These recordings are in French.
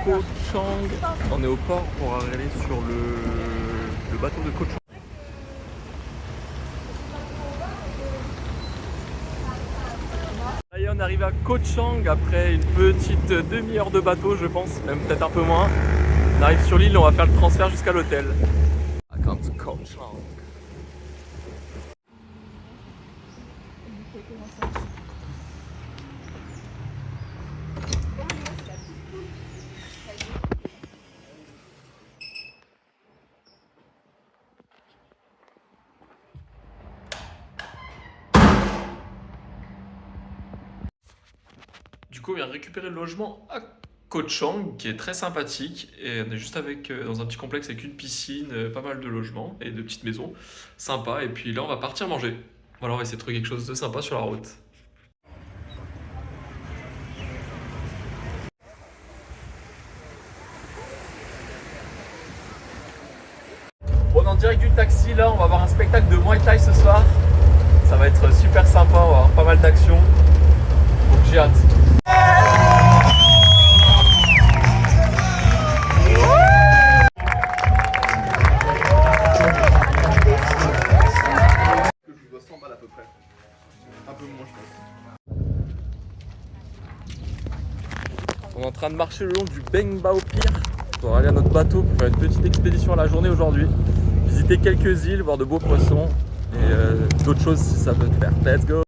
Koh Chang. On est au port pour aller sur le bateau de Koh Chang. Ça y est, on arrive à Koh Chang après une petite demi-heure de bateau, je pense, même peut-être un peu moins. On arrive sur l'île, on va faire le transfert jusqu'à l'hôtel. Welcome to Koh Chang. Du coup, on vient récupérer le logement à Koh Chang, qui est très sympathique. Et on est juste dans un petit complexe avec une piscine, pas mal de logements et de petites maisons. Sympa. Et puis là, on va partir manger. Voilà, on va essayer de trouver quelque chose de sympa sur la route. On est en direct du taxi là, on va avoir un spectacle de Muay Thai ce soir. Ça va être super sympa, on va avoir pas mal d'action. Donc j'ai hâte. Que je dois 100 balles à peu près. Un peu moins je pense. On est en train de marcher le long du Beng Bao Pier pour aller à notre bateau pour faire une petite expédition à la journée aujourd'hui. Visiter quelques îles, voir de beaux poissons et d'autres choses si ça peut te faire. Let's go!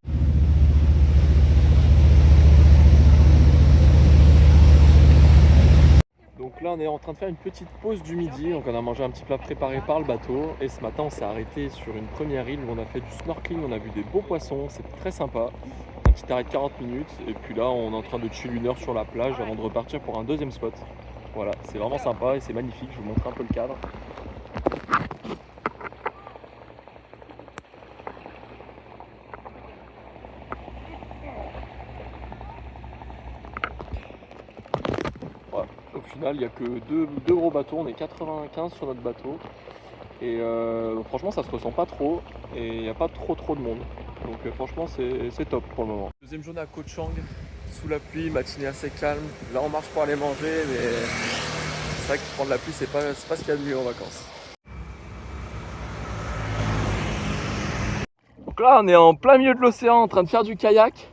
Donc là on est en train de faire une petite pause du midi, donc on a mangé un petit plat préparé par le bateau et ce matin on s'est arrêté sur une première île où on a fait du snorkeling, on a vu des beaux poissons, c'était très sympa. Un petit arrêt de 40 minutes et puis là on est en train de chill une heure sur la plage avant de repartir pour un deuxième spot. Voilà, c'est vraiment sympa et c'est magnifique, je vous montre un peu le cadre. Voilà. Au final, il n'y a que deux gros bateaux, on est 95 sur notre bateau. Et franchement, ça se ressent pas trop et il n'y a pas trop de monde. Donc franchement, c'est top pour le moment. Deuxième journée à Koh Chang, sous la pluie, matinée assez calme. Là, on marche pour aller manger, mais c'est vrai que prendre la pluie, c'est pas ce qu'il y a de mieux en vacances. Donc là, on est en plein milieu de l'océan en train de faire du kayak.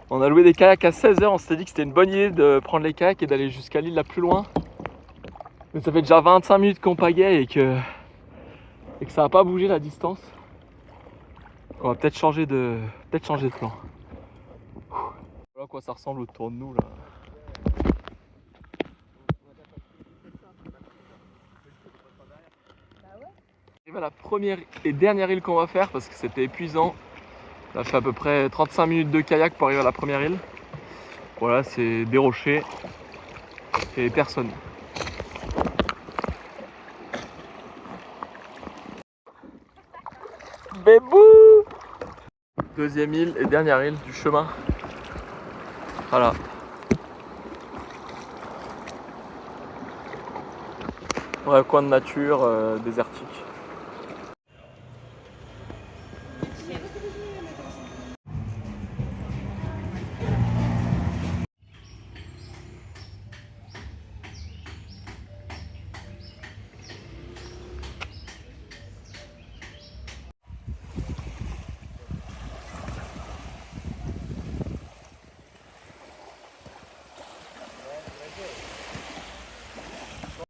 On a loué des kayaks à 16h, on s'était dit que c'était une bonne idée de prendre les kayaks et d'aller jusqu'à l'île la plus loin. Mais ça fait déjà 25 minutes qu'on pagaie et que ça n'a pas bougé la distance. On va peut-être changer de plan. Voilà à quoi ça ressemble autour de nous là. On arrive à la première et dernière île qu'on va faire parce que c'était épuisant. On a fait à peu près 35 minutes de kayak pour arriver à la première île. Voilà, c'est des rochers et personne. Bébou! Deuxième île et dernière île du chemin. Voilà. Ouais, coin de nature désertique.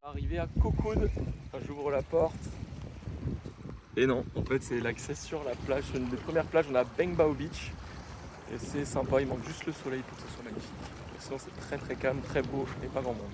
Arrivé à Cocoon, j'ouvre la porte. Et non, en fait c'est l'accès sur la plage, sur une des premières plages, on a Beng Bao Beach. Et c'est sympa, il manque juste le soleil pour que ce soit magnifique. Et sinon c'est très très calme, très beau et pas grand monde.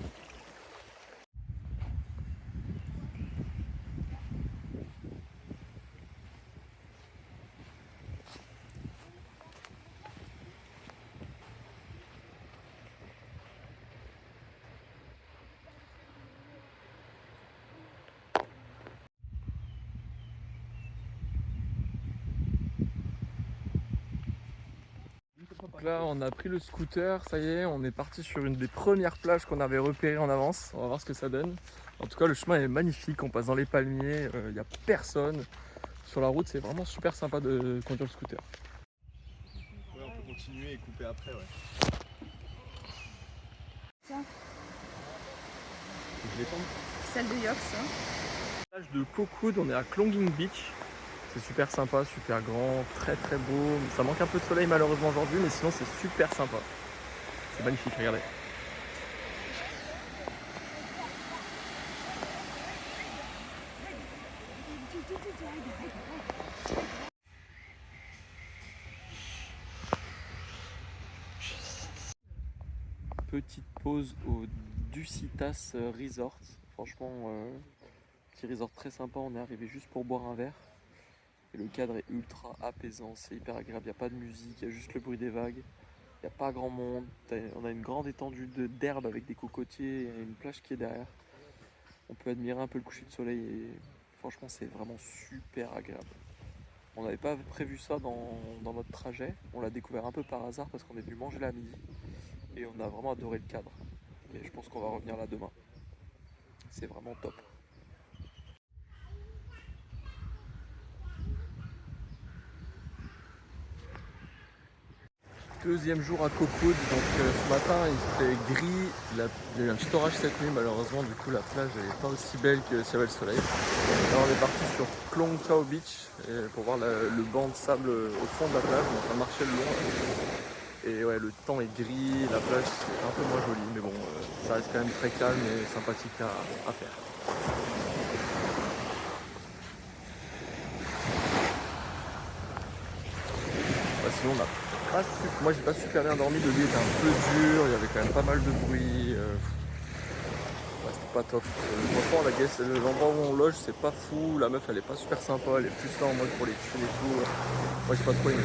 Donc là on a pris le scooter, ça y est, on est parti sur une des premières plages qu'on avait repérées en avance. On va voir ce que ça donne. En tout cas le chemin est magnifique, on passe dans les palmiers, il n'y a personne. Sur la route c'est vraiment super sympa de conduire le scooter. Ouais, on peut continuer et couper après, ouais. Ça. Celle de Yox. Hein. Plage de Cocoud, on est à Klonging Beach. C'est super sympa, super grand, très très beau. Ça manque un peu de soleil malheureusement aujourd'hui, mais sinon c'est super sympa. C'est magnifique, regardez. Petite pause au Ducitas Resort. Franchement, petit resort très sympa. On est arrivé juste pour boire un verre. Et le cadre est ultra apaisant, c'est hyper agréable. Il n'y a pas de musique, il y a juste le bruit des vagues. Il n'y a pas grand monde. On a une grande étendue d'herbe avec des cocotiers et une plage qui est derrière. On peut admirer un peu le coucher de soleil et franchement, c'est vraiment super agréable. On n'avait pas prévu ça dans notre trajet. On l'a découvert un peu par hasard parce qu'on est venu manger là à midi. Et on a vraiment adoré le cadre. Et je pense qu'on va revenir là demain. C'est vraiment top. Deuxième jour à Cocoud, donc ce matin il fait gris, il y a eu un petit orage cette nuit malheureusement, du coup la plage n'est pas aussi belle que s'il y avait le soleil. Alors on est parti sur Klong Chau Beach pour voir le banc de sable au fond de la plage, on est en train de marcher le long. Et ouais, le temps est gris, la plage c'est un peu moins joli, mais bon, ça reste quand même très calme et sympathique à faire. Sinon moi j'ai pas super bien dormi, le lit était un peu dur, il y avait quand même pas mal de bruit. Ouais, c'était pas top. Franchement l'endroit où on loge c'est pas fou, la meuf elle est pas super sympa, elle est plus là en mode pour les thunes et tout. Moi j'ai pas trop aimé.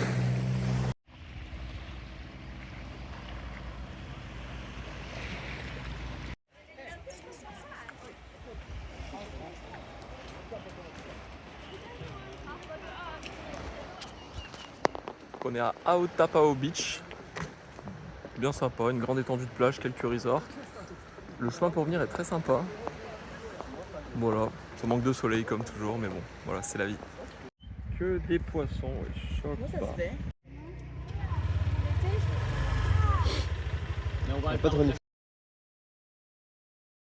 On est à Aotapao Beach. Bien sympa, une grande étendue de plage, quelques resorts. Le chemin pour venir est très sympa. Voilà, ça manque de soleil comme toujours, mais bon, voilà, c'est la vie. Que des poissons, ouais, choque pas. Il n'y a pas de renifler.